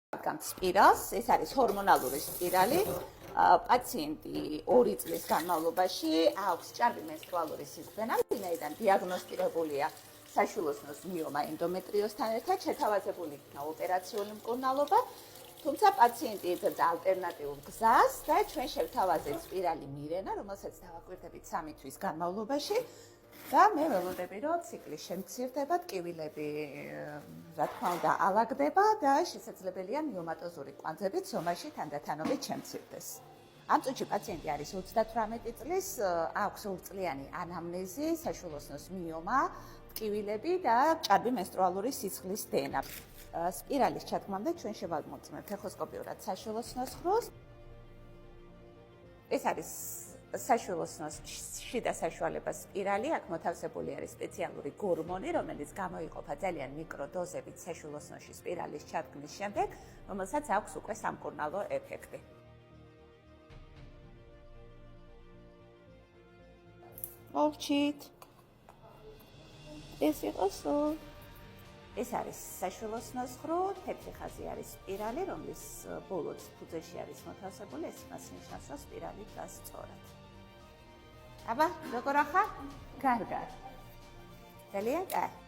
სპირალს, ეს არის ჰორმონალური სპირალი. პაციენტი 2 წლის განმავლობაში აქვს ჭარბი მენსტრუალური სისხლძენა, ვინაიდან დიაგნოსტირებულია საშვილოსნოს მიომა ენდომეტრიოზთან ერთად, შეთავაზებული იქნა ოპერაციული მკურნალობა, თუმცა პაციენტი ეძებდა ალტერნატიულ გზას და ჩვენ შევთავაზეთ სპირალი მირენა, რომელსაც დავაკვირდებით 3 თვის განმავლობაში. და მე ველოდები, რომ ციკლი შემცირდება, ტკივილები, რა თქმა უნდა, ალაგდება და შესაძლებელია მიომატოზური კვანძებით ზომაში თანდათანობით შემცირდეს. ამ წუთში პაციენტი არის 38 წლის, აქვს 2 წლიანი ანამნეზი, საშვილოსნოს მიომა, ტკივილები და ჭარბი მენსტრუალური სისხლის დენა. სპირალის ჩათქმამდე ჩვენ შევამოწმებთ ეხოსკოპიურად საშვილოსნოს ხროს. ეს არის საშვილოსნოს შიდა საშუალებას სპირალი, აქ მოთავსებული არის სპეციალური გორმონი, რომელიც გამოიყოფა ძალიან მიკრო დოზებით საშვილოსნოში სპირალის ჩადგმის შემდეგ, რომელსაც აქვს უკვე სამკურნალო ეფექტი. მოვჭით. ეს იყოს ეს არის საშვილოსნოს ხრო, თეთრი ხაზი არის სპირალი, რომლის ბოლოც ფუძეში არის მოთავსებული, ეს მას ნიშნავს, რომ სპირალი დგას სწორად. აბა, როგორ ახლა? კარგად. ძალიან კარგი.